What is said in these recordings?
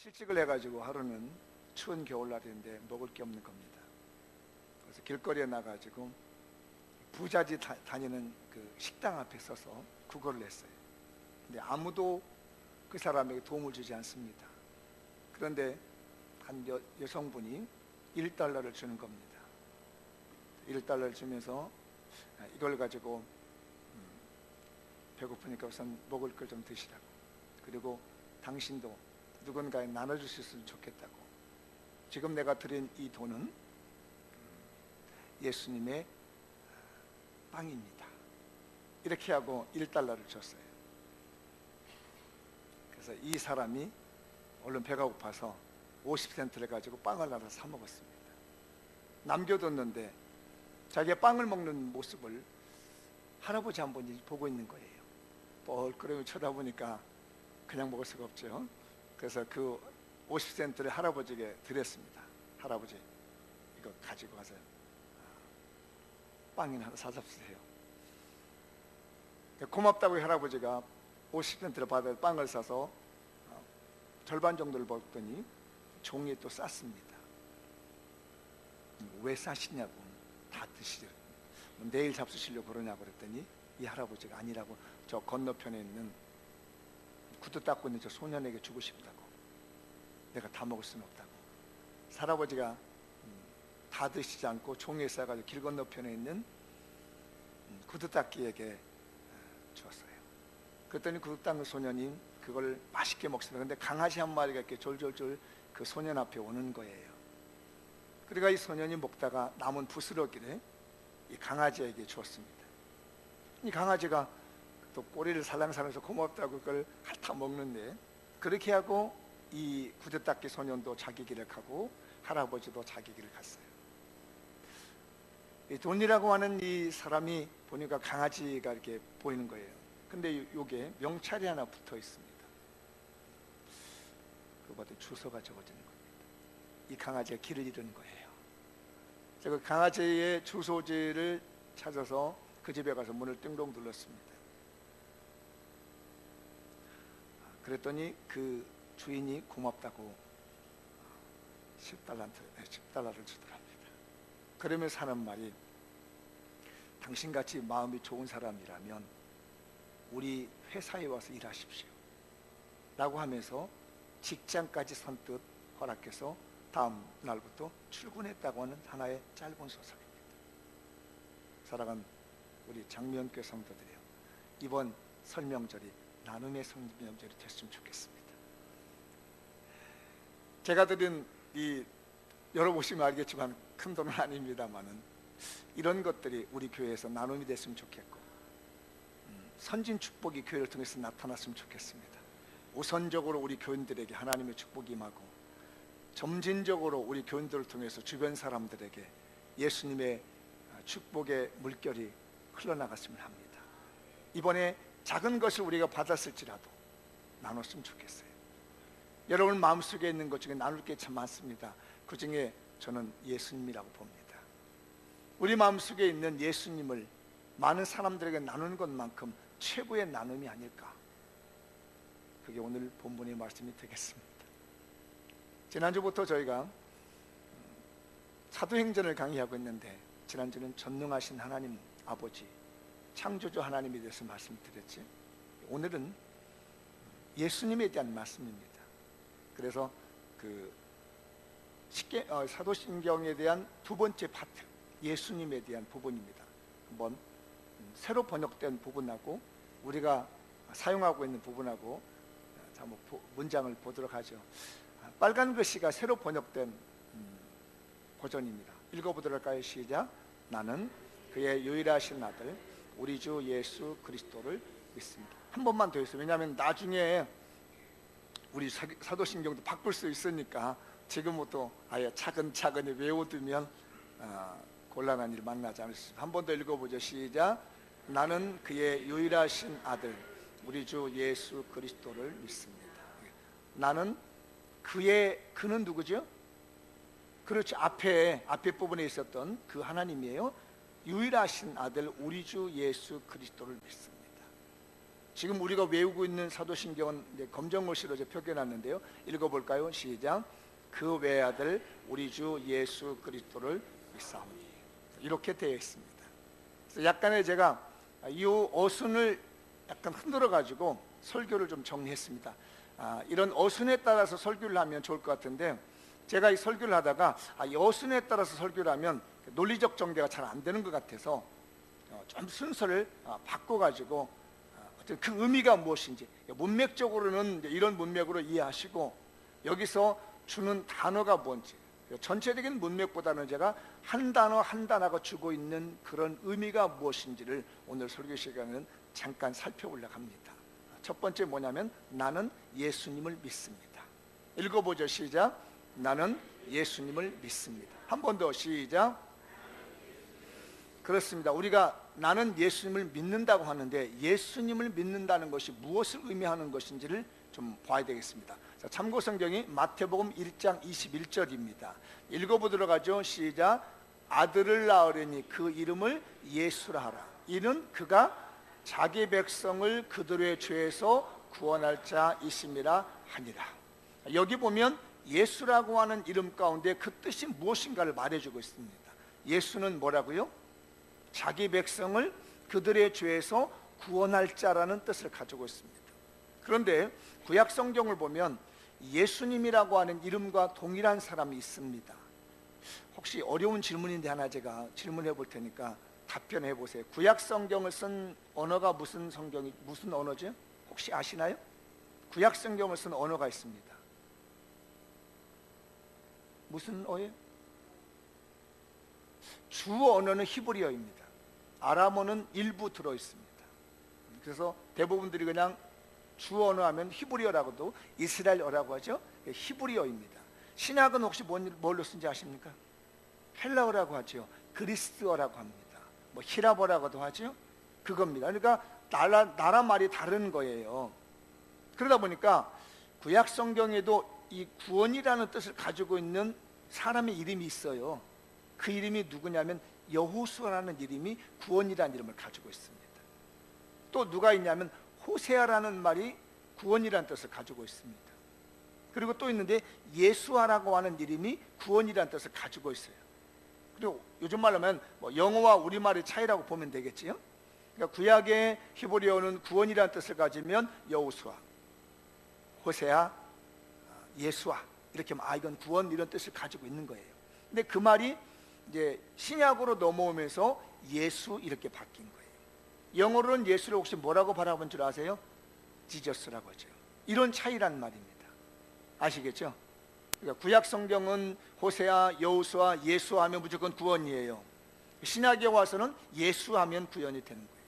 실직을 해가지고 하루는 추운 겨울날인데 먹을 게 없는 겁니다. 그래서 길거리에 나가지고 부잣집 다니는 그 식당 앞에 서서 구걸을 했어요. 근데 아무도 그 사람에게 도움을 주지 않습니다. 그런데 한 여성분이 1달러를 주는 겁니다. 1달러를 주면서 이걸 가지고 배고프니까 우선 먹을 걸 좀 드시라고, 그리고 당신도 누군가에 나눠줄 수 있으면 좋겠다고, 지금 내가 드린 이 돈은 예수님의 빵입니다. 이렇게 하고 1달러를 줬어요. 그래서 이 사람이 얼른 배가 고파서 50센트를 가지고 빵을 하나 사 먹었습니다. 남겨뒀는데 자기가 빵을 먹는 모습을 할아버지 한 분이 보고 있는 거예요. 뻘끄러미 쳐다보니까 그냥 먹을 수가 없죠. 그래서 그 50센트를 할아버지에게 드렸습니다. 할아버지, 이거 가지고 가서 빵이나 하나 사잡수세요. 고맙다고 할아버지가 50센트를 받아 빵을 사서 절반 정도를 먹더니 종이에 또 쌌습니다. 왜 싸시냐고, 다 드시려고, 내일 잡수시려고 그러냐고 그랬더니 이 할아버지가 아니라고, 저 건너편에 있는 구두 닦고 있는 저 소년에게 주고 싶다고, 내가 다 먹을 수는 없다고. 할아버지가 다 드시지 않고 종이에 싸가지고 길 건너편에 있는 구두 닦기에게 주었어요. 그랬더니 구두 닦는 소년이 그걸 맛있게 먹습니다. 근데 강아지 한 마리가 이렇게 졸졸졸 그 소년 앞에 오는 거예요. 그러니까 이 소년이 먹다가 남은 부스러기를 이 강아지에게 주었습니다. 이 강아지가 또 꼬리를 살랑살랑해서 고맙다고 그걸 핥아 먹는데, 그렇게 하고 이 구두 닦기 소년도 자기 길을 가고 할아버지도 자기 길을 갔어요. 이 돈이라고 하는 이 사람이 보니까 강아지가 이렇게 보이는 거예요. 근데 요게 명찰이 하나 붙어 있습니다. 그거보다 주소가 적어지는 겁니다. 이 강아지가 길을 잃은 거예요. 제가 그 강아지의 주소지를 찾아서 그 집에 가서 문을 띵동 눌렀습니다. 그랬더니 그 주인이 고맙다고 10달러를 주더랍니다. 그러면서 하는 말이, 당신같이 마음이 좋은 사람이라면 우리 회사에 와서 일하십시오 라고 하면서 직장까지 선뜻 허락해서 다음 날부터 출근했다고 하는 하나의 짧은 소설입니다. 사랑하는 우리 장미연교회 성도들이요, 이번 설명절이 나눔의 설명절이 됐으면 좋겠습니다. 제가 드린 이, 열어보시면 알겠지만 큰 돈은 아닙니다만은 이런 것들이 우리 교회에서 나눔이 됐으면 좋겠고, 선진 축복이 교회를 통해서 나타났으면 좋겠습니다. 우선적으로 우리 교인들에게 하나님의 축복이 임하고, 점진적으로 우리 교인들을 통해서 주변 사람들에게 예수님의 축복의 물결이 흘러나갔으면 합니다. 이번에 작은 것을 우리가 받았을지라도 나눴으면 좋겠어요. 여러분 마음속에 있는 것 중에 나눌 게 참 많습니다. 그 중에 저는 예수님이라고 봅니다. 우리 마음속에 있는 예수님을 많은 사람들에게 나누는 것만큼 최고의 나눔이 아닐까, 그게 오늘 본문의 말씀이 되겠습니다. 지난주부터 저희가 사도행전을 강의하고 있는데, 지난주는 전능하신 하나님 아버지, 창조주 하나님에 대해서 말씀드렸지, 오늘은 예수님에 대한 말씀입니다. 그래서 그 사도신경에 대한 두 번째 파트, 예수님에 대한 부분입니다. 한번 새로 번역된 부분하고 우리가 사용하고 있는 부분하고 한번 문장을 보도록 하죠. 빨간 글씨가 새로 번역된 버전입니다. 읽어보도록 할까요? 시작. 나는 그의 유일하신 아들 우리 주 예수 그리스도를 믿습니다. 한 번만 더 했어요. 왜냐하면 나중에 우리 사도신경도 바꿀 수 있으니까 지금부터 아예 차근차근히 외워두면 곤란한 일 만나지 않을 수 있습니다. 한 번 더 읽어보죠. 시작. 나는 그의 유일하신 아들 우리 주 예수 그리스도를 믿습니다. 나는 그는 누구죠? 그렇죠. 앞에 부분에 있었던 그 하나님이에요. 유일하신 아들 우리 주 예수 그리스도를 믿습니다. 지금 우리가 외우고 있는 사도신경은 이제 검정글씨로 표기해놨는데요. 읽어볼까요? 시작. 그 외아들 우리 주 예수 그리스도를 믿사오니. 이렇게 되어 있습니다. 그래서 약간의 제가 이 어순을 약간 흔들어 가지고 설교를 좀 정리했습니다. 이런 어순에 따라서 설교를 하면 좋을 것 같은데, 제가 이 설교를 하다가 이 어순에 따라서 설교를 하면 논리적 정제가 잘 안 되는 것 같아서 좀 순서를 바꿔가지고 어떤 그 의미가 무엇인지 문맥적으로는 이런 문맥으로 이해하시고, 여기서 주는 단어가 뭔지 전체적인 문맥보다는 제가 한 단어 한 단어가 주고 있는 그런 의미가 무엇인지를 오늘 설교 시간에는 잠깐 살펴보려고 합니다. 첫 번째 뭐냐면 나는 예수님을 믿습니다. 읽어보죠. 시작. 나는 예수님을 믿습니다. 한 번 더 시작. 그렇습니다. 우리가 나는 예수님을 믿는다고 하는데 예수님을 믿는다는 것이 무엇을 의미하는 것인지를 좀 봐야 되겠습니다. 자, 참고 성경이 마태복음 1장 21절입니다. 읽어보도록 하죠. 시작. 아들을 낳으려니 그 이름을 예수라 하라. 이는 그가 자기 백성을 그들의 죄에서 구원할 자이심이라 하니라. 여기 보면 예수라고 하는 이름 가운데 그 뜻이 무엇인가를 말해주고 있습니다. 예수는 뭐라고요? 자기 백성을 그들의 죄에서 구원할 자라는 뜻을 가지고 있습니다. 그런데 구약 성경을 보면 예수님이라고 하는 이름과 동일한 사람이 있습니다. 혹시 어려운 질문인데 하나 제가 질문해 볼 테니까 답변해 보세요. 구약 성경을 쓴 언어가 무슨 언어죠? 혹시 아시나요? 구약 성경을 쓴 언어가 있습니다. 무슨 어예요? 주 언어는 히브리어입니다. 아람어는 일부 들어 있습니다. 그래서 대부분들이 그냥 주 언어 하면 히브리어라고도 이스라엘어라고 하죠. 히브리어입니다. 신약은 혹시 뭘로 쓴지 아십니까? 헬라어라고 하죠. 그리스어라고 합니다. 뭐 히라버라고도 하죠. 그겁니다. 그러니까 나라 말이 다른 거예요. 그러다 보니까 구약 성경에도 이 구원이라는 뜻을 가지고 있는 사람의 이름이 있어요. 그 이름이 누구냐면 여호수아라는 이름이 구원이라는 이름을 가지고 있습니다. 또 누가 있냐면 호세아라는 말이 구원이라는 뜻을 가지고 있습니다. 그리고 또 있는데 예수아라고 하는 이름이 구원이라는 뜻을 가지고 있어요. 그리고 요즘 말로 하면 영어와 우리말의 차이라고 보면 되겠지요. 그러니까 구약의 히브리어는 구원이라는 뜻을 가지면 여호수아, 호세아, 예수아 이렇게 이건 구원 이런 뜻을 가지고 있는 거예요. 근데 그 말이 이제 신약으로 넘어오면서 예수 이렇게 바뀐 거예요. 영어로는 예수를 혹시 뭐라고 바라본 줄 아세요? 지저스라고 하죠. 이런 차이란 말입니다. 아시겠죠? 그러니까 구약 성경은 호세아, 여호수아, 예수하면 무조건 구원이에요. 신약에 와서는 예수하면 구원이 되는 거예요.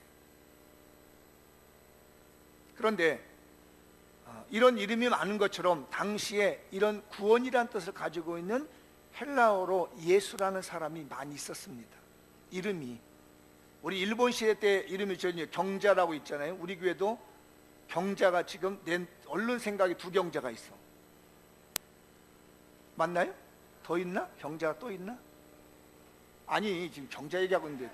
그런데 이런 이름이 많은 것처럼 당시에 이런 구원이라는 뜻을 가지고 있는 헬라어로 예수라는 사람이 많이 있었습니다. 이름이 우리 일본 시대 때 이름이 경자라고 있잖아요. 우리 교회도 경자가 지금 내 얼른 생각이 두 경자가 있어. 맞나요? 더 있나? 경자가 또 있나? 아니 지금 경자 얘기하고 있는데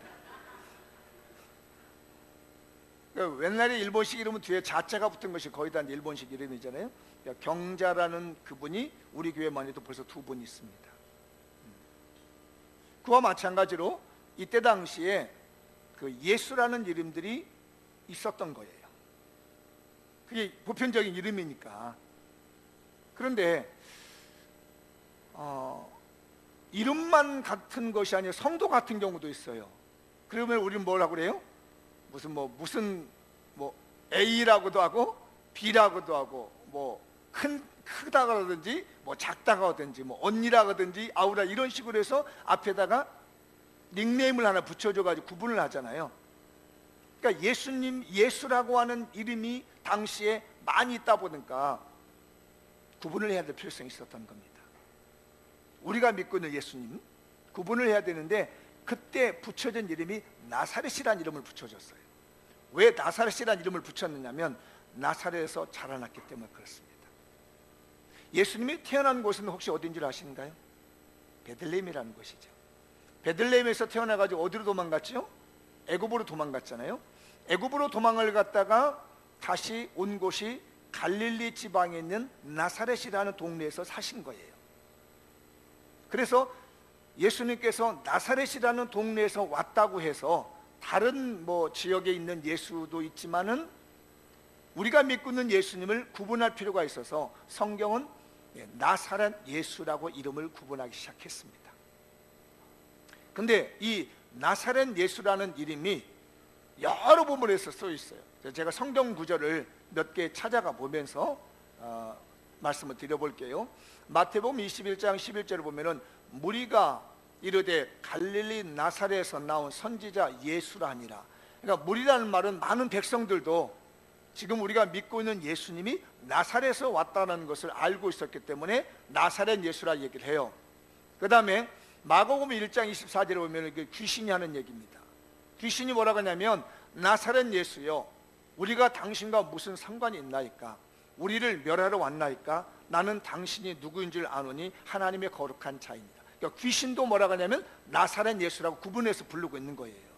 그러니까 옛날에 일본식 이름은 뒤에 자자가 붙은 것이 거의 다 일본식 이름이잖아요. 그러니까 경자라는 그분이 우리 교회만 해도 벌써 두 분 있습니다. 그와 마찬가지로 이때 당시에 그 예수라는 이름들이 있었던 거예요. 그게 보편적인 이름이니까. 그런데 이름만 같은 것이 아니라 성도 같은 경우도 있어요. 그러면 우리는 뭐라고 그래요? 무슨 A라고도 하고 B라고도 하고 크다고 하든지 작다고 하든지 언니라고 하든지 아우라 이런 식으로 해서 앞에다가 닉네임을 하나 붙여줘가지고 구분을 하잖아요. 그러니까 예수라고 하는 이름이 당시에 많이 있다 보니까 구분을 해야 될 필요성이 있었던 겁니다. 우리가 믿고 있는 예수님 구분을 해야 되는데 그때 붙여진 이름이 나사렛이라는 이름을 붙여줬어요. 왜 나사렛이라는 이름을 붙였느냐면 나사렛에서 자라났기 때문에 그렇습니다. 예수님이 태어난 곳은 혹시 어딘지 아시는가요? 베들레헴이라는 곳이죠. 베들레헴에서 태어나가지고 어디로 도망갔죠? 애굽으로 도망갔잖아요. 애굽으로 도망을 갔다가 다시 온 곳이 갈릴리 지방에 있는 나사렛이라는 동네에서 사신 거예요. 그래서 예수님께서 나사렛이라는 동네에서 왔다고 해서 다른 지역에 있는 예수도 있지만은 우리가 믿고 있는 예수님을 구분할 필요가 있어서 성경은 나사렛 예수라고 이름을 구분하기 시작했습니다. 근데 이 나사렛 예수라는 이름이 여러 부분에서 써 있어요. 제가 성경 구절을 몇 개 찾아가 보면서 말씀을 드려볼게요. 마태복음 21장 11절을 보면은 무리가 이르되 갈릴리 나사렛에서 나온 선지자 예수라 하니라. 그러니까 무리라는 말은 많은 백성들도 지금 우리가 믿고 있는 예수님이 나사렛에서 왔다는 것을 알고 있었기 때문에 나사렛 예수라 얘기를 해요. 그 다음에 마가복음 1장 24절에 보면 귀신이 하는 얘기입니다. 귀신이 뭐라고 하냐면 나사렛 예수여, 우리가 당신과 무슨 상관이 있나이까? 우리를 멸하러 왔나이까? 나는 당신이 누구인 줄 아노니 하나님의 거룩한 자입니다. 그러니까 귀신도 뭐라고 하냐면 나사렛 예수라고 구분해서 부르고 있는 거예요.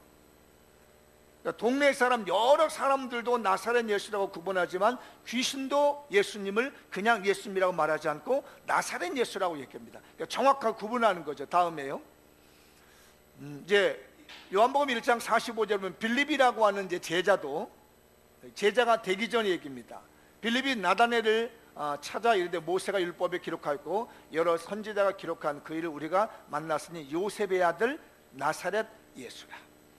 그러니까 동네 사람 여러 사람들도 나사렛 예수라고 구분하지만 귀신도 예수님을 그냥 예수님이라고 말하지 않고 나사렛 예수라고 얘기합니다. 그러니까 정확하게 구분하는 거죠. 다음에요. 이제 요한복음 1장 45절에 보면 빌립이라고 하는 이제 제자가 되기 전 얘기입니다. 빌립이 나다넬을 찾아 이르되 모세가 율법에 기록하였고 여러 선지자가 기록한 그 일을 우리가 만났으니 요셉의 아들 나사렛 예수라.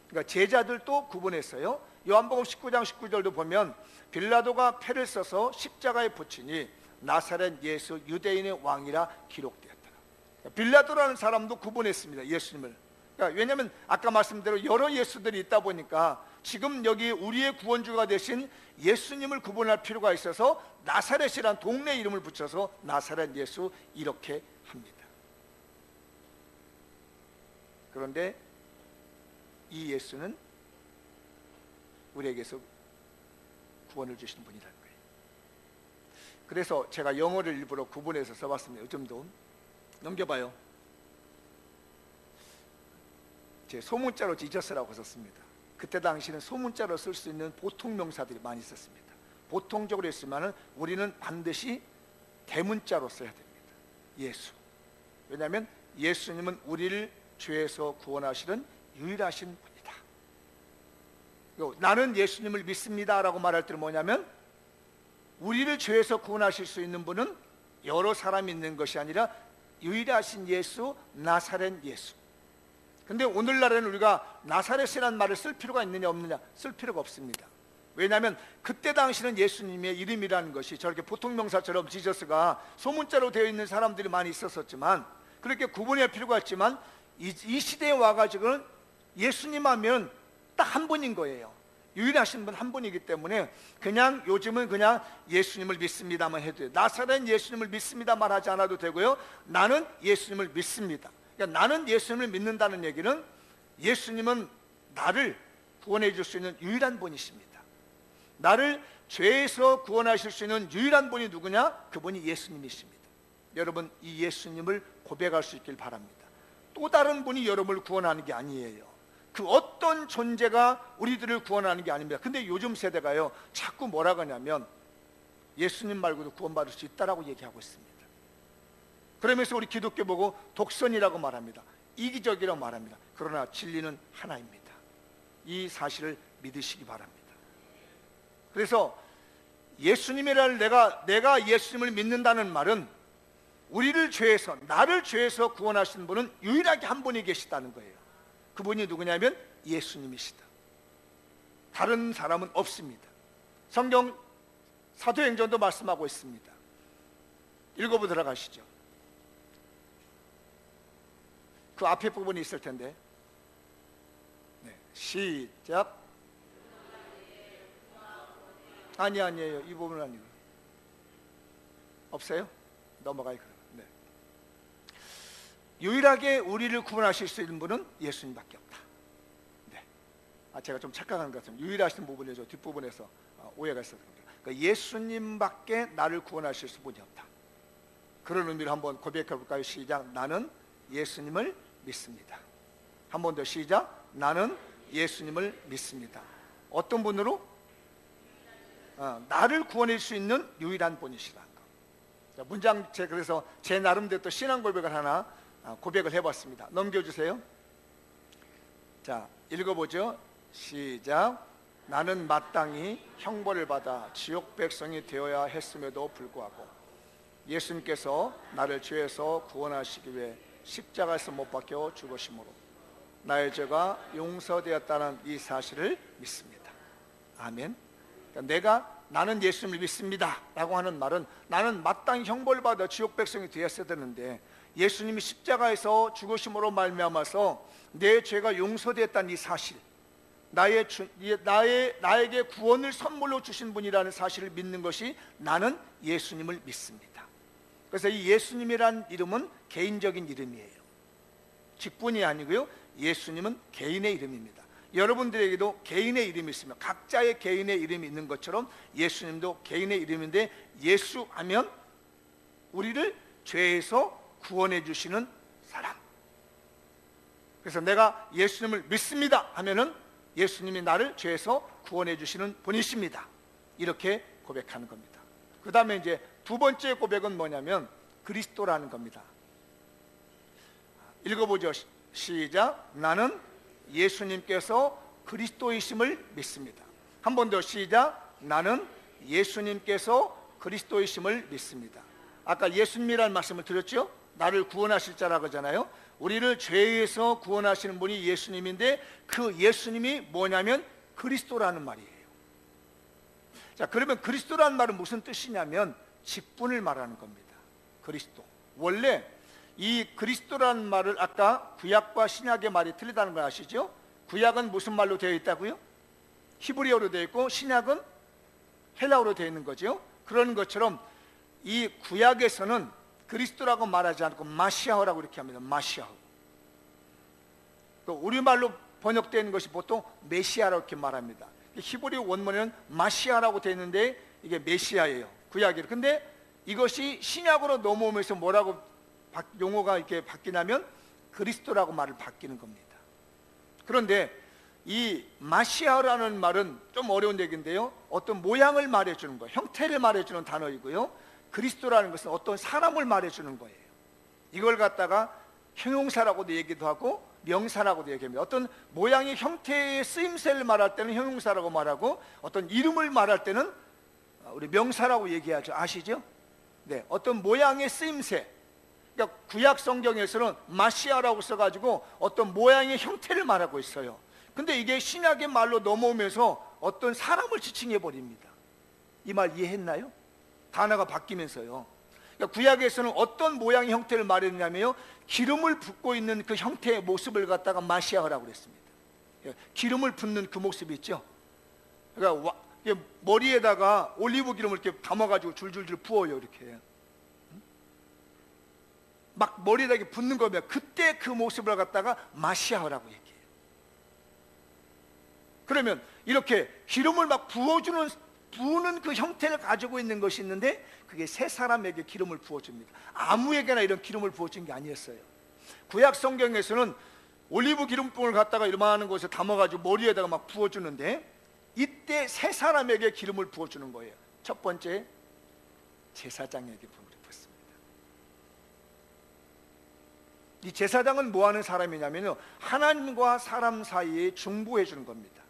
그러니까 제자들도 구분했어요. 요한복음 19장 19절도 보면 빌라도가 패를 써서 십자가에 붙이니 나사렛 예수 유대인의 왕이라 기록되었더라. 빌라도라는 사람도 구분했습니다. 예수님을. 그러니까 왜냐하면 아까 말씀대로 여러 예수들이 있다 보니까 지금 여기 우리의 구원주가 되신 예수님을 구분할 필요가 있어서 나사렛이란 동네 이름을 붙여서 나사렛 예수 이렇게 합니다. 그런데 이 예수는 우리에게서 구원을 주시는 분이라는 거예요. 그래서 제가 영어를 일부러 구분해서 써봤습니다. 요즘도 넘겨봐요. 제 소문자로 지저스라고 썼습니다. 그때 당시는 소문자로 쓸 수 있는 보통 명사들이 많이 있었습니다. 보통적으로 했으면 우리는 반드시 대문자로 써야 됩니다. 예수. 왜냐하면 예수님은 우리를 죄에서 구원하시는 유일하신 분이다. 나는 예수님을 믿습니다 라고 말할 때는 뭐냐면 우리를 죄에서 구원하실 수 있는 분은 여러 사람이 있는 것이 아니라 유일하신 예수, 나사렛 예수. 근데 오늘날에는 우리가 나사렛이라는 말을 쓸 필요가 있느냐 없느냐? 쓸 필요가 없습니다. 왜냐하면 그때 당시는 예수님의 이름이라는 것이 저렇게 보통 명사처럼 지저스가 소문자로 되어 있는 사람들이 많이 있었지만 그렇게 구분할 필요가 있지만 이 시대에 와가지고는 예수님 하면 딱 한 분인 거예요. 유일하신 분 한 분이기 때문에 그냥 요즘은 그냥 예수님을 믿습니다만 해도 돼요. 나사렛 예수님을 믿습니다 말하지 않아도 되고요. 나는 예수님을 믿습니다. 그러니까 나는 예수님을 믿는다는 얘기는 예수님은 나를 구원해 줄 수 있는 유일한 분이십니다. 나를 죄에서 구원하실 수 있는 유일한 분이 누구냐? 그분이 예수님이십니다. 여러분 이 예수님을 고백할 수 있길 바랍니다. 또 다른 분이 여러분을 구원하는 게 아니에요. 그 어떤 존재가 우리들을 구원하는 게 아닙니다. 근데 요즘 세대가요 자꾸 뭐라고 하냐면 예수님 말고도 구원받을 수 있다라고 얘기하고 있습니다. 그러면서 우리 기독교 보고 독선이라고 말합니다. 이기적이라고 말합니다. 그러나 진리는 하나입니다. 이 사실을 믿으시기 바랍니다. 그래서 예수님이라는 내가 예수님을 믿는다는 말은 우리를 죄에서 나를 죄에서 구원하시는 분은 유일하게 한 분이 계시다는 거예요. 그분이 누구냐면 예수님이시다. 다른 사람은 없습니다. 성경 사도행전도 말씀하고 있습니다. 읽어보도록 하시죠. 그 앞에 부분이 있을 텐데 네, 시작. 아니에요. 이 부분은 아니고 없어요? 넘어가요. 네. 유일하게 우리를 구원하실 수 있는 분은 예수님밖에 없다. 네. 제가 좀 착각한 것 같습니다. 유일하신 부분이죠. 뒷부분에서 오해가 있었던 겁니다. 그러니까 예수님밖에 나를 구원하실 수 분이 없다. 그런 의미로 한번 고백해 볼까요? 시작. 나는 예수님을 믿습니다. 한 번 더 시작. 나는 예수님을 믿습니다. 어떤 분으로? 나를 구원할 수 있는 유일한 분이시라는 거. 자, 문장 그래서 제 나름대로 또 신앙 고백을 하나 고백을 해봤습니다. 넘겨주세요. 자, 읽어보죠. 시작. 나는 마땅히 형벌을 받아 지옥 백성이 되어야 했음에도 불구하고 예수님께서 나를 죄에서 구원하시기 위해 십자가에서 못 박혀 죽으심으로 나의 죄가 용서되었다는 이 사실을 믿습니다. 아멘. 그러니까 나는 예수님을 믿습니다 라고 하는 말은 나는 마땅히 형벌을 받아 지옥 백성이 되었어야 되는데 예수님이 십자가에서 죽으심으로 말미암아서 내 죄가 용서되었다는 이 사실, 나에게 구원을 선물로 주신 분이라는 사실을 믿는 것이 나는 예수님을 믿습니다. 그래서 이 예수님이란 이름은 개인적인 이름이에요. 직분이 아니고요, 예수님은 개인의 이름입니다. 여러분들에게도 개인의 이름이 있으며 각자의 개인의 이름이 있는 것처럼 예수님도 개인의 이름인데, 예수 하면 우리를 죄에서 구원해 주시는 사람. 그래서 내가 예수님을 믿습니다 하면은 예수님이 나를 죄에서 구원해 주시는 분이십니다. 이렇게 고백하는 겁니다. 그 다음에 이제 두 번째 고백은 뭐냐면 그리스도라는 겁니다. 읽어보죠. 시작. 나는 예수님께서 그리스도이심을 믿습니다. 한 번 더 시작. 나는 예수님께서 그리스도이심을 믿습니다. 아까 예수님이라는 말씀을 드렸죠. 나를 구원하실 자라고 하잖아요. 우리를 죄에서 구원하시는 분이 예수님인데 그 예수님이 뭐냐면 그리스도라는 말이에요. 자, 그러면 그리스도라는 말은 무슨 뜻이냐면 직분을 말하는 겁니다. 그리스도. 원래 이 그리스도라는 말을 아까 구약과 신약의 말이 틀리다는 걸 아시죠? 구약은 무슨 말로 되어 있다고요? 히브리어로 되어 있고 신약은 헬라어로 되어 있는 거죠. 그런 것처럼 이 구약에서는 그리스도라고 말하지 않고 마시아호라고 이렇게 합니다. 마시아호. 또 우리말로 번역되는 것이 보통 메시아라고 이렇게 말합니다. 히브리 원문에는 마시아라고 되어 있는데 이게 메시아예요. 구약이에요. 근데 이것이 신약으로 넘어오면서 뭐라고 용어가 이렇게 바뀌냐면 그리스도라고 말을 바뀌는 겁니다. 그런데 이 마시아라는 말은 좀 어려운 얘기인데요, 어떤 모양을 말해주는 거예요. 형태를 말해주는 단어이고요, 그리스도라는 것은 어떤 사람을 말해주는 거예요. 이걸 갖다가 형용사라고도 얘기도 하고 명사라고도 얘기합니다. 어떤 모양의 형태의 쓰임새를 말할 때는 형용사라고 말하고 어떤 이름을 말할 때는 우리 명사라고 얘기하죠. 아시죠? 네, 어떤 모양의 쓰임새. 그러니까 구약 성경에서는 마시아라고 써가지고 어떤 모양의 형태를 말하고 있어요. 근데 이게 신약의 말로 넘어오면서 어떤 사람을 지칭해 버립니다. 이 말 이해했나요? 단어가 바뀌면서요. 그러니까 구약에서는 어떤 모양의 형태를 말했냐면요, 기름을 붓고 있는 그 형태의 모습을 갖다가 마시아라고 그랬습니다. 기름을 붓는 그 모습이 있죠. 그러니까 머리에다가 올리브 기름을 이렇게 담아가지고 줄줄줄 부어요. 이렇게 막 머리에다 붓는 거면 그때 그 모습을 갖다가 마시아라고 얘기해요. 그러면 이렇게 기름을 막 부으는 그 형태를 가지고 있는 것이 있는데 그게 세 사람에게 기름을 부어줍니다. 아무에게나 이런 기름을 부어준 게 아니었어요. 구약 성경에서는 올리브 기름통을 갖다가 이만한 곳에 담아가지고 머리에다가 막 부어주는데 이때 세 사람에게 기름을 부어주는 거예요. 첫 번째 제사장에게 기름을 붓습니다. 이 제사장은 뭐 하는 사람이냐면요, 하나님과 사람 사이에 중보해 주는 겁니다.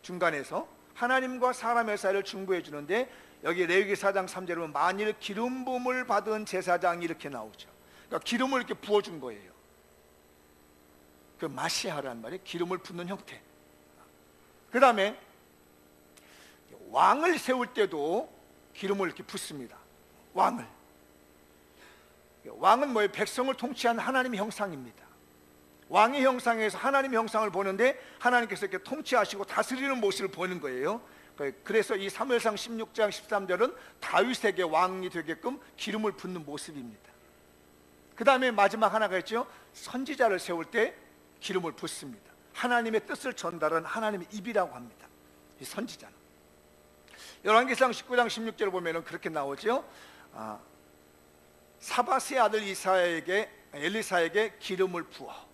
중간에서 하나님과 사람의 사이를 중보해 주는데 여기 레위기 4장 3절에 보면 만일 기름 부음을 받은 제사장이 이렇게 나오죠. 그러니까 기름을 이렇게 부어준 거예요. 그 마시아라는 말이 기름을 붓는 형태. 그 다음에 왕을 세울 때도 기름을 이렇게 붓습니다. 왕은 뭐예요? 백성을 통치한 하나님의 형상입니다. 왕의 형상에서 하나님의 형상을 보는데 하나님께서 이렇게 통치하시고 다스리는 모습을 보는 거예요. 그래서 이 사무엘상 16장 13절은 다윗에게 왕이 되게끔 기름을 붓는 모습입니다. 그 다음에 마지막 하나가 있죠. 선지자를 세울 때 기름을 붓습니다. 하나님의 뜻을 전달하는 하나님의 입이라고 합니다. 이 선지자는 열왕기상 19장 16절을 보면 그렇게 나오죠. 사바스의 아들 엘리사에게 기름을 부어.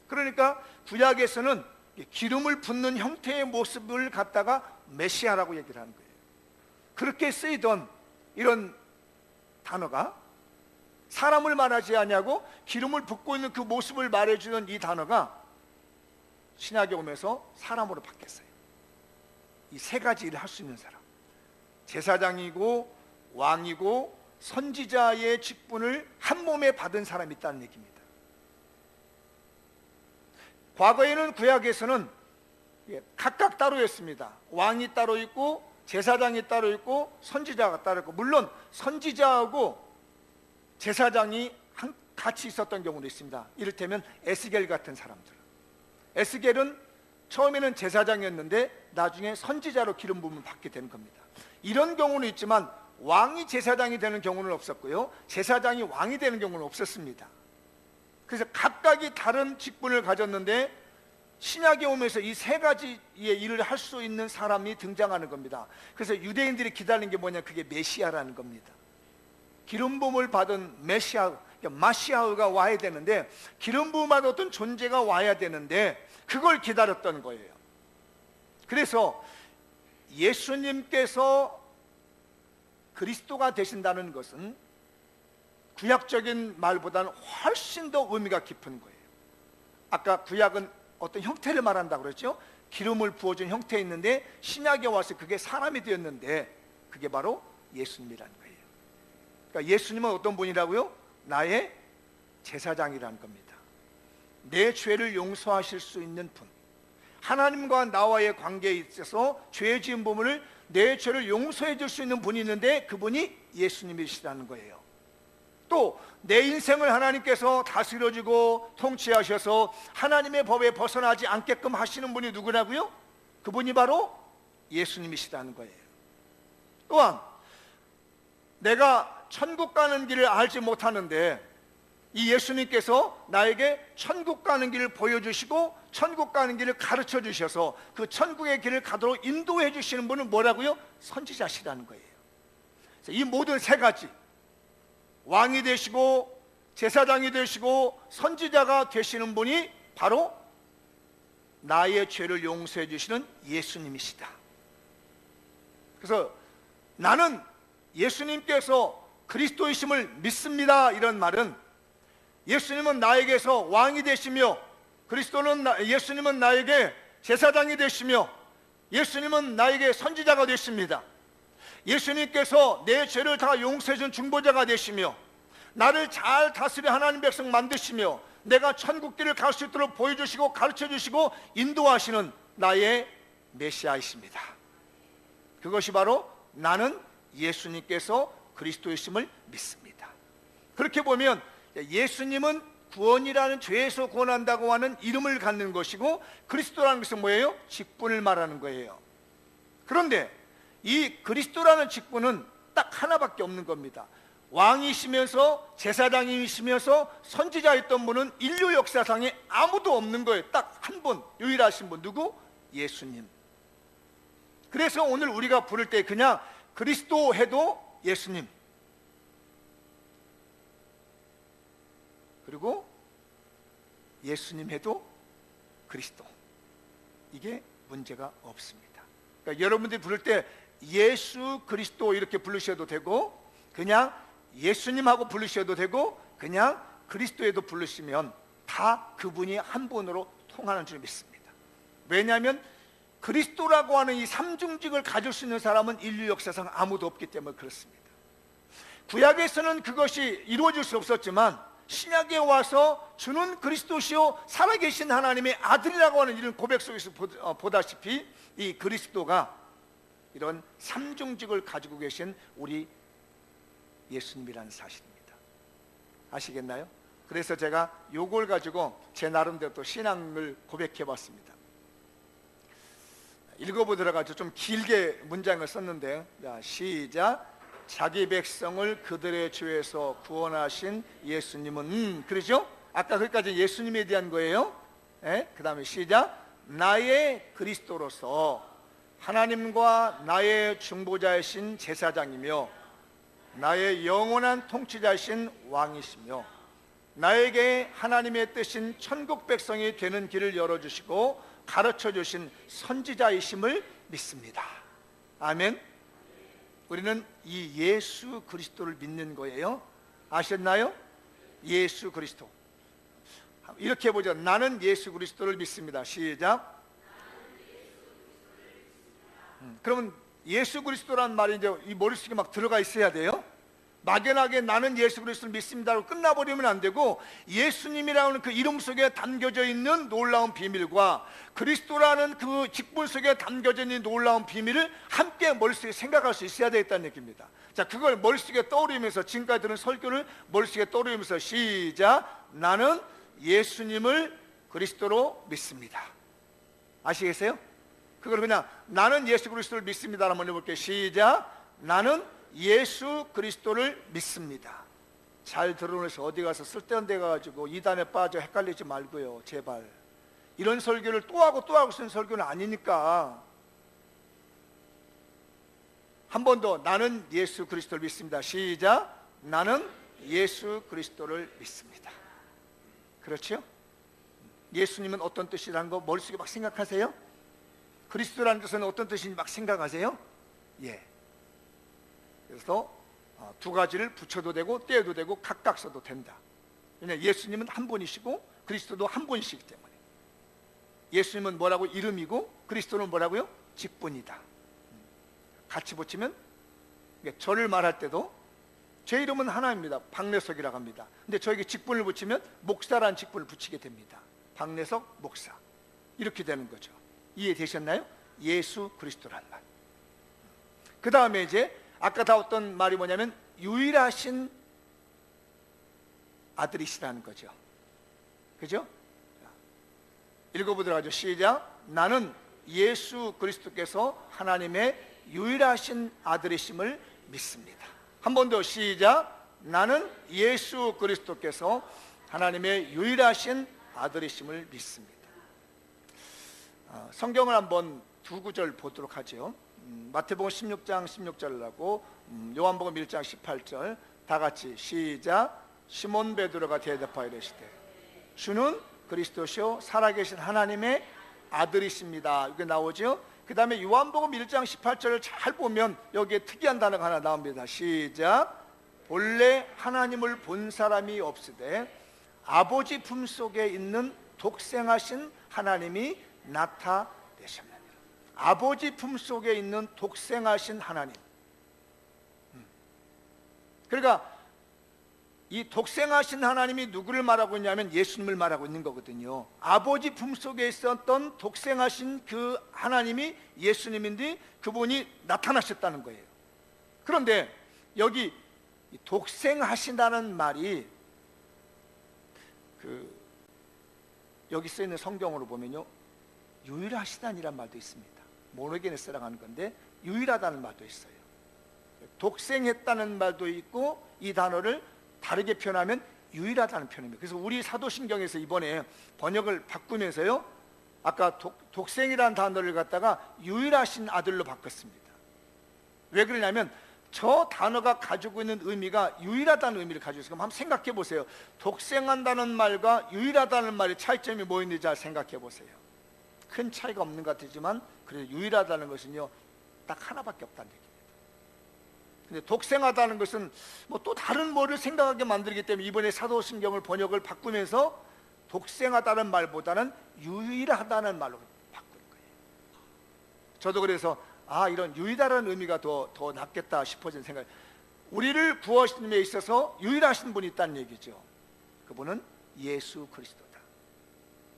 그러니까 구약에서는 기름을 붓는 형태의 모습을 갖다가 메시아라고 얘기를 하는 거예요. 그렇게 쓰이던 이런 단어가 사람을 말하지 아니하고 기름을 붓고 있는 그 모습을 말해주는 이 단어가 신약에 오면서 사람으로 바뀌었어요. 이 세 가지 일을 할 수 있는 사람, 제사장이고 왕이고 선지자의 직분을 한 몸에 받은 사람이 있다는 얘기입니다. 과거에는 구약에서는 각각 따로였습니다. 왕이 따로 있고 제사장이 따로 있고 선지자가 따로 있고, 물론 선지자하고 제사장이 같이 있었던 경우도 있습니다. 이를테면 에스겔 같은 사람들. 에스겔은 처음에는 제사장이었는데 나중에 선지자로 기름 부음을 받게 되는 겁니다. 이런 경우는 있지만 왕이 제사장이 되는 경우는 없었고요, 제사장이 왕이 되는 경우는 없었습니다. 그래서 각각이 다른 직분을 가졌는데 신약에 오면서 이 세 가지의 일을 할 수 있는 사람이 등장하는 겁니다. 그래서 유대인들이 기다리는 게 뭐냐, 그게 메시아라는 겁니다. 기름 부음을 받은 메시아, 마시아가 와야 되는데, 기름 부음 받은 어떤 존재가 와야 되는데 그걸 기다렸던 거예요. 그래서 예수님께서 그리스도가 되신다는 것은 구약적인 말보다는 훨씬 더 의미가 깊은 거예요. 아까 구약은 어떤 형태를 말한다고 그랬죠. 기름을 부어준 형태에 있는데 신약에 와서 그게 사람이 되었는데 그게 바로 예수님이라는 거예요. 그러니까 예수님은 어떤 분이라고요? 나의 제사장이라는 겁니다. 내 죄를 용서하실 수 있는 분, 하나님과 나와의 관계에 있어서 죄 지은 부분을, 내 죄를 용서해 줄 수 있는 분이 있는데 그분이 예수님이시라는 거예요. 또 내 인생을 하나님께서 다스려주고 통치하셔서 하나님의 법에 벗어나지 않게끔 하시는 분이 누구라고요? 그분이 바로 예수님이시라는 거예요. 또한 내가 천국 가는 길을 알지 못하는데 이 예수님께서 나에게 천국 가는 길을 보여주시고 천국 가는 길을 가르쳐 주셔서 그 천국의 길을 가도록 인도해 주시는 분은 뭐라고요? 선지자시라는 거예요. 이 모든 세 가지, 왕이 되시고 제사장이 되시고 선지자가 되시는 분이 바로 나의 죄를 용서해 주시는 예수님이시다. 그래서 나는 예수님께서 그리스도이심을 믿습니다, 이런 말은 예수님은 나에게서 왕이 되시며 예수님은 나에게 제사장이 되시며 예수님은 나에게 선지자가 되십니다. 예수님께서 내 죄를 다 용서해 준 중보자가 되시며 나를 잘 다스려 하나님 백성 만드시며 내가 천국길을 갈 수 있도록 보여주시고 가르쳐주시고 인도하시는 나의 메시아이십니다. 그것이 바로 나는 예수님께서 그리스도이심을 믿습니다. 그렇게 보면 예수님은 구원이라는 죄에서 구원한다고 하는 이름을 갖는 것이고, 그리스도라는 것은 뭐예요? 직분을 말하는 거예요. 그런데 이 그리스도라는 직분은 딱 하나밖에 없는 겁니다. 왕이시면서 제사장이시면서 선지자였던 분은 인류 역사상에 아무도 없는 거예요. 딱 한 분, 유일하신 분, 누구? 예수님. 그래서 오늘 우리가 부를 때 그냥 그리스도 해도 예수님, 그리고 예수님 해도 그리스도, 이게 문제가 없습니다. 그러니까 여러분들이 부를 때 예수 그리스도 이렇게 부르셔도 되고, 그냥 예수님하고 부르셔도 되고, 그냥 그리스도에도 부르시면 다 그분이 한 분으로 통하는 줄 믿습니다. 왜냐하면 그리스도라고 하는 이 삼중직을 가질 수 있는 사람은 인류 역사상 아무도 없기 때문에 그렇습니다. 구약에서는 그것이 이루어질 수 없었지만 신약에 와서 주는 그리스도시요 살아계신 하나님의 아들이라고 하는 이런 고백 속에서 보다시피 이 그리스도가 이런 삼중직을 가지고 계신 우리 예수님이라는 사실입니다. 아시겠나요? 그래서 제가 요걸 가지고 제 나름대로 또 신앙을 고백해 봤습니다. 읽어보도록 하죠. 좀 길게 문장을 썼는데요. 자, 시작. 자기 백성을 그들의 죄에서 구원하신 예수님은, 그러죠? 아까 거기까지 예수님에 대한 거예요. 그 다음에 시작. 나의 그리스도로서 하나님과 나의 중보자이신 제사장이며 나의 영원한 통치자이신 왕이시며 나에게 하나님의 뜻인 천국 백성이 되는 길을 열어주시고 가르쳐 주신 선지자이심을 믿습니다. 아멘. 우리는 이 예수 그리스도를 믿는 거예요. 아셨나요? 예수 그리스도. 이렇게 해보죠. 나는 예수 그리스도를 믿습니다. 시작. 그러면 예수 그리스도라는 말이 이제 이 머릿속에 막 들어가 있어야 돼요. 막연하게 나는 예수 그리스도를 믿습니다로 끝나버리면 안 되고, 예수님이라는 그 이름 속에 담겨져 있는 놀라운 비밀과 그리스도라는 그 직분 속에 담겨져 있는 놀라운 비밀을 함께 머릿속에 생각할 수 있어야 되겠다는 얘기입니다. 자, 그걸 머릿속에 떠오르면서, 지금까지 들은 설교를 머릿속에 떠오르면서 시작. 나는 예수님을 그리스도로 믿습니다. 아시겠어요? 그걸 그냥 나는 예수 그리스도를 믿습니다 한번 해볼게요. 시작. 나는 예수 그리스도를 믿습니다. 잘 들어놓으셔서 어디 가서 쓸데없는 데 가가지고 이단에 빠져 헷갈리지 말고요, 제발. 이런 설교를 또 하고 또 하고 쓰는 설교는 아니니까. 한 번 더. 나는 예수 그리스도를 믿습니다. 시작. 나는 예수 그리스도를 믿습니다. 그렇죠? 예수님은 어떤 뜻이라는 거 머릿속에 막 생각하세요? 그리스도라는 뜻은 어떤 뜻인지 막 생각하세요? 예. 그래서 두 가지를 붙여도 되고 떼어도 되고 각각 써도 된다. 왜냐하면 예수님은 한 분이시고 그리스도도 한 분이시기 때문에. 예수님은 뭐라고? 이름이고, 그리스도는 뭐라고요? 직분이다. 같이 붙이면, 저를 말할 때도 제 이름은 하나입니다. 박래석이라고 합니다. 근데 저에게 직분을 붙이면 목사라는 직분을 붙이게 됩니다. 박래석 목사. 이렇게 되는 거죠. 이해되셨나요? 예수 그리스도란 말. 그 다음에 이제 아까 다 어떤 말이 뭐냐면 유일하신 아들이시라는 거죠. 그죠? 읽어보도록 하죠. 시작. 나는 예수 그리스도께서 하나님의 유일하신 아들이심을 믿습니다. 한 번 더. 시작. 나는 예수 그리스도께서 하나님의 유일하신 아들이심을 믿습니다. 성경을 한번 두 구절 보도록 하죠. 마태복음 16장 16절하고 요한복음 1장 18절 다 같이 시작. 시몬 베드로가 대답하여 이르시되 주는 그리스도시요 살아계신 하나님의 아들이십니다. 이게 나오죠. 그 다음에 요한복음 1장 18절을 잘 보면 여기에 특이한 단어가 하나 나옵니다. 시작. 본래 하나님을 본 사람이 없으되 아버지 품속에 있는 독생하신 하나님이 나타내셨느니라. 아버지 품속에 있는 독생하신 하나님. 그러니까 이 독생하신 하나님이 누구를 말하고 있냐면 예수님을 말하고 있는 거거든요. 아버지 품속에 있었던 독생하신 그 하나님이 예수님인데 그분이 나타나셨다는 거예요. 그런데 여기 독생하신다는 말이 여기 쓰여있는 성경으로 보면요, 유일하시다니란 말도 있습니다. 모노게네스라고 하는 건데 유일하다는 말도 있어요. 독생했다는 말도 있고, 이 단어를 다르게 표현하면 유일하다는 표현입니다. 그래서 우리 사도신경에서 이번에 번역을 바꾸면서요, 아까 독생이라는 단어를 갖다가 유일하신 아들로 바꿨습니다. 왜 그러냐면 저 단어가 가지고 있는 의미가 유일하다는 의미를 가지고 있어요. 그럼 한번 생각해 보세요. 독생한다는 말과 유일하다는 말의 차이점이 뭐 있는지 잘 생각해 보세요. 큰 차이가 없는 것 같지만 그래도 유일하다는 것은요, 딱 하나밖에 없다는 얘기입니다. 근데 독생하다는 것은 뭐 또 다른 뭐를 생각하게 만들기 때문에 이번에 사도신경을 번역을 바꾸면서 독생하다는 말보다는 유일하다는 말로 바꾼 거예요. 저도 그래서 이런 유일하다는 의미가 더 낫겠다 싶어진 생각. 우리를 구하신 데 있어서 유일하신 분이 있다는 얘기죠. 그분은 예수 그리스도다.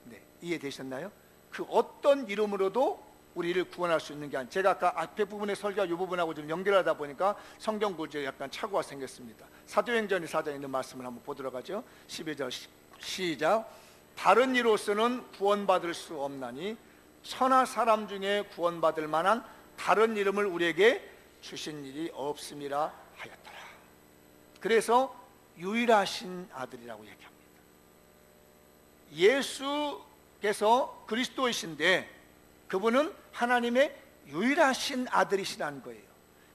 네, 이해되셨나요? 그 어떤 이름으로도 우리를 구원할 수 있는 게 아니라, 제가 아까 앞에 부분의 설교와 이 부분하고 좀 연결하다 보니까 성경 구조에 약간 착오가 생겼습니다. 사도행전 4장에 있는 말씀을 한번 보도록 하죠. 12절 시작. 다른 이로서는 구원받을 수 없나니 천하 사람 중에 구원받을 만한 다른 이름을 우리에게 주신 일이 없음이라 하였더라. 그래서 유일하신 아들이라고 얘기합니다. 예수께서 그리스도이신데 그분은 하나님의 유일하신 아들이시라는 거예요.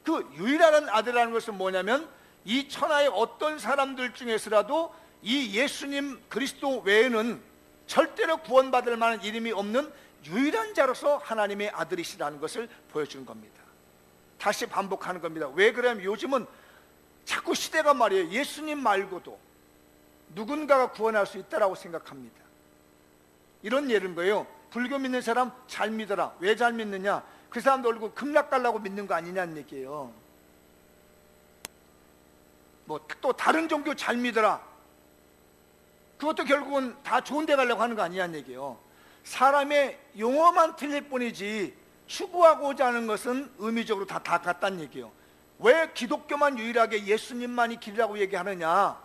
그 유일한 아들이라는 것은 뭐냐면 이 천하의 어떤 사람들 중에서라도 이 예수님 그리스도 외에는 절대로 구원받을 만한 이름이 없는 유일한 자로서 하나님의 아들이시라는 것을 보여주는 겁니다. 다시 반복하는 겁니다. 왜 그러냐면 요즘은 자꾸 시대가 말이에요, 예수님 말고도 누군가가 구원할 수 있다라고 생각합니다. 이런 예를 거예요. 불교 믿는 사람 잘 믿어라. 왜 잘 믿느냐? 그 사람도 얼굴 급락 가려고 믿는 거 아니냐는 얘기예요. 뭐 또 다른 종교 잘 믿어라. 그것도 결국은 다 좋은 데 가려고 하는 거 아니냐는 얘기예요. 사람의 용어만 틀릴 뿐이지 추구하고자 하는 것은 의미적으로 다 같다는 얘기예요. 왜 기독교만 유일하게 예수님만이 길이라고 얘기하느냐?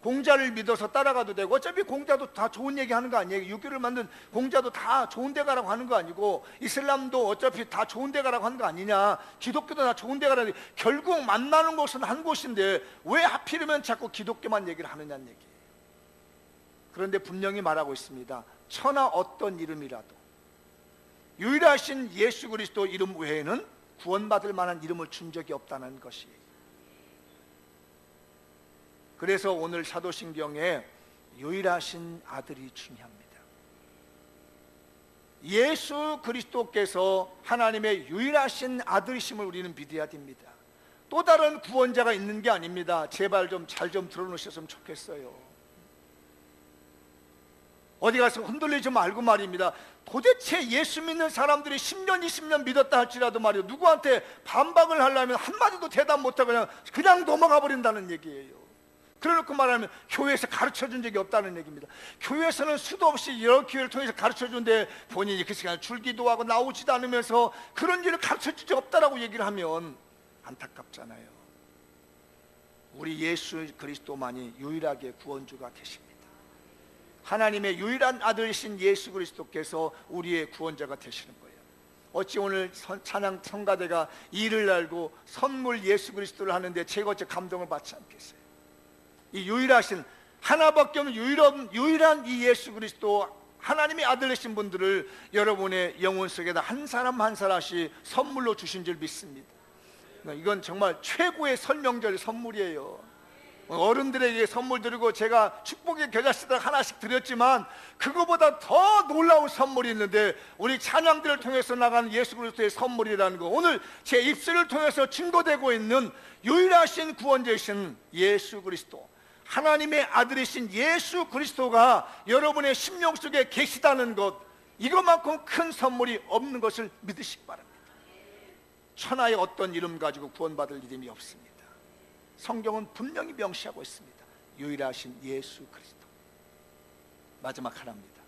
공자를 믿어서 따라가도 되고, 어차피 공자도 다 좋은 얘기 하는 거 아니에요. 유교를 만든 공자도 다 좋은 데 가라고 하는 거 아니고, 이슬람도 어차피 다 좋은 데 가라고 하는 거 아니냐, 기독교도 다 좋은 데 가라고. 결국 만나는 곳은 한 곳인데 왜 하필이면 자꾸 기독교만 얘기를 하느냐는 얘기예요. 그런데 분명히 말하고 있습니다. 천하 어떤 이름이라도 유일하신 예수 그리스도 이름 외에는 구원받을 만한 이름을 준 적이 없다는 것이에요. 그래서 오늘 사도신경에 유일하신 아들이 중요합니다. 예수 그리스도께서 하나님의 유일하신 아들이심을 우리는 믿어야 됩니다. 또 다른 구원자가 있는 게 아닙니다. 제발 좀 잘 좀 들어놓으셨으면 좋겠어요. 어디 가서 흔들리지 말고 말입니다. 도대체 예수 믿는 사람들이 10년 20년 믿었다 할지라도 말이에요, 누구한테 반박을 하려면 한마디도 대답 못하고 그냥 넘어가 버린다는 얘기예요. 그래놓고 말하면 교회에서 가르쳐준 적이 없다는 얘기입니다. 교회에서는 수도 없이 여러 기회를 통해서 가르쳐준데 본인이 그 시간에 줄기도 하고 나오지도 않으면서 그런 일을 가르쳐준 적이 없다라고 얘기를 하면 안타깝잖아요. 우리 예수 그리스도만이 유일하게 구원주가 되십니다. 하나님의 유일한 아들이신 예수 그리스도께서 우리의 구원자가 되시는 거예요. 어찌 오늘 찬양 성가대가 이를 알고 선물 예수 그리스도를 하는데 제가 어째 감동을 받지 않겠어요? 이 유일하신, 하나밖에 없는 유일한 이 예수 그리스도, 하나님의 아들이신 분들을 여러분의 영혼 속에다 한 사람 한 사람씩 선물로 주신 줄 믿습니다. 이건 정말 최고의 설명절 선물이에요. 어른들에게 선물 드리고 제가 축복의 겨자씨들 하나씩 드렸지만 그거보다 더 놀라운 선물이 있는데, 우리 찬양들을 통해서 나가는 예수 그리스도의 선물이라는 거, 오늘 제 입술을 통해서 증거되고 있는 유일하신 구원자이신 예수 그리스도, 하나님의 아들이신 예수 그리스도가 여러분의 심령 속에 계시다는 것, 이것만큼 큰 선물이 없는 것을 믿으시기 바랍니다. 천하의 어떤 이름 가지고 구원받을 이름이 없습니다. 성경은 분명히 명시하고 있습니다. 유일하신 예수 그리스도. 마지막 하나입니다.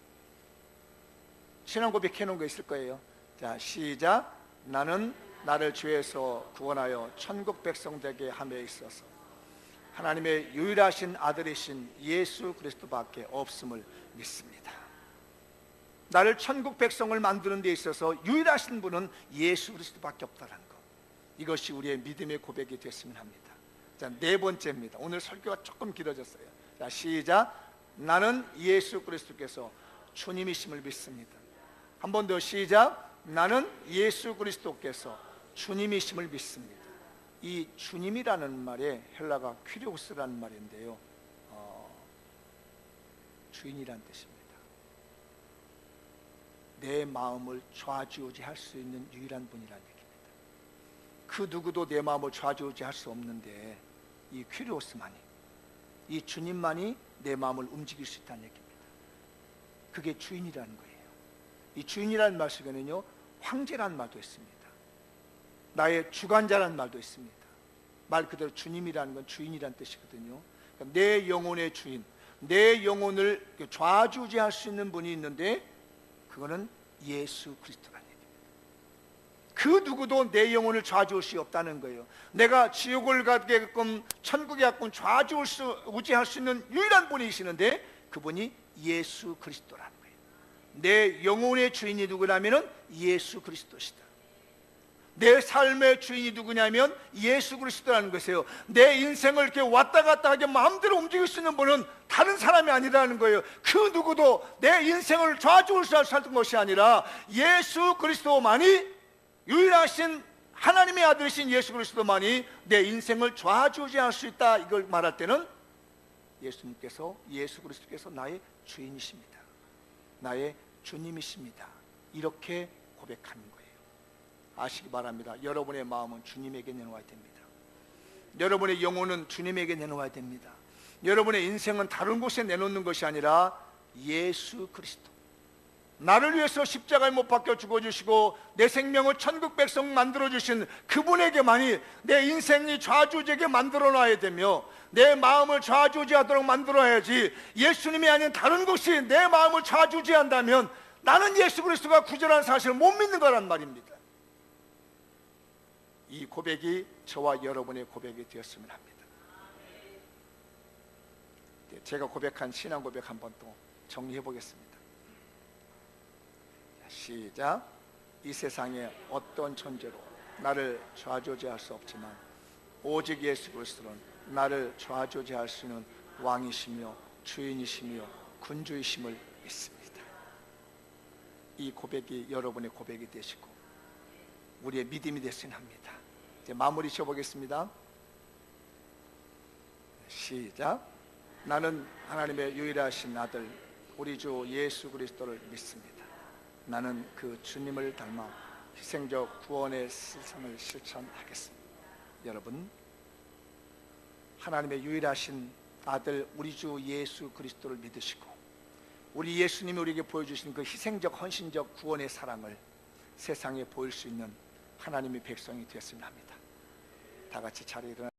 신앙 고백해 놓은 거 있을 거예요. 자, 시작. 나는 나를 죄에서 구원하여 천국 백성 되게 함에 있어서 하나님의 유일하신 아들이신 예수 그리스도밖에 없음을 믿습니다. 나를 천국 백성을 만드는 데 있어서 유일하신 분은 예수 그리스도밖에 없다는 것, 이것이 우리의 믿음의 고백이 됐으면 합니다. 자, 네 번째입니다. 오늘 설교가 조금 길어졌어요. 자, 시작. 나는 예수 그리스도께서 주님이심을 믿습니다. 한 번 더 시작. 나는 예수 그리스도께서 주님이심을 믿습니다. 이 주님이라는 말에 헬라가 퀴리오스라는 말인데요, 주인이란 뜻입니다. 내 마음을 좌지우지할 수 있는 유일한 분이라는 얘기입니다. 그 누구도 내 마음을 좌지우지할 수 없는데 이 퀴리오스만이, 이 주님만이 내 마음을 움직일 수 있다는 얘기입니다. 그게 주인이라는 거예요. 이 주인이라는 말 속에는요, 황제라는 말도 있습니다. 나의 주관자라는 말도 있습니다. 말 그대로 주님이라는 건 주인이라는 뜻이거든요. 그러니까 내 영혼의 주인, 내 영혼을 좌지우지할 수 있는 분이 있는데 그거는 예수 그리스도라는 얘기입니다. 그 누구도 내 영혼을 좌지우질 수 없다는 거예요. 내가 지옥을 가게끔 천국에 가끔 좌지우지할 수 있는 유일한 분이 계시는데 그분이 예수 그리스도라는 거예요. 내 영혼의 주인이 누구냐면은 예수 그리스도시다. 내 삶의 주인이 누구냐면 예수 그리스도라는 것이에요. 내 인생을 이렇게 왔다 갔다 하게 마음대로 움직일 수 있는 분은 다른 사람이 아니라는 거예요. 그 누구도 내 인생을 좌지우지할 수 있는 것이 아니라 예수 그리스도만이, 유일하신 하나님의 아들이신 예수 그리스도만이 내 인생을 좌지우지할 수 있다. 이걸 말할 때는 예수 그리스도께서 나의 주인이십니다. 나의 주님이십니다. 이렇게 고백하는 거예요. 아시기 바랍니다. 여러분의 마음은 주님에게 내놓아야 됩니다. 여러분의 영혼은 주님에게 내놓아야 됩니다. 여러분의 인생은 다른 곳에 내놓는 것이 아니라 예수 그리스도, 나를 위해서 십자가에 못 박혀 죽어주시고 내 생명을 천국 백성 만들어주신 그분에게만이 내 인생이 좌주되게 만들어놔야 되며 내 마음을 좌주지하도록 만들어야지, 예수님이 아닌 다른 곳이 내 마음을 좌주지한다면 나는 예수 그리스도가 구절한 사실을 못 믿는 거란 말입니다. 이 고백이 저와 여러분의 고백이 되었으면 합니다. 제가 고백한 신앙 고백 한번 또 정리해 보겠습니다. 시작. 이 세상에 어떤 존재로 나를 좌조지할 수 없지만 오직 예수 그리스도는 나를 좌조지할 수 있는 왕이시며 주인이시며 군주이심을 믿습니다. 이 고백이 여러분의 고백이 되시고 우리의 믿음이 되시긴 합니다. 이제 마무리 지어보겠습니다. 시작. 나는 하나님의 유일하신 아들 우리 주 예수 그리스도를 믿습니다. 나는 그 주님을 닮아 희생적 구원의 실상을 실천하겠습니다. 여러분, 하나님의 유일하신 아들 우리 주 예수 그리스도를 믿으시고 우리 예수님이 우리에게 보여주신 그 희생적 헌신적 구원의 사랑을 세상에 보일 수 있는 하나님의 백성이 되었으면 합니다. 다 같이 자리에 일어나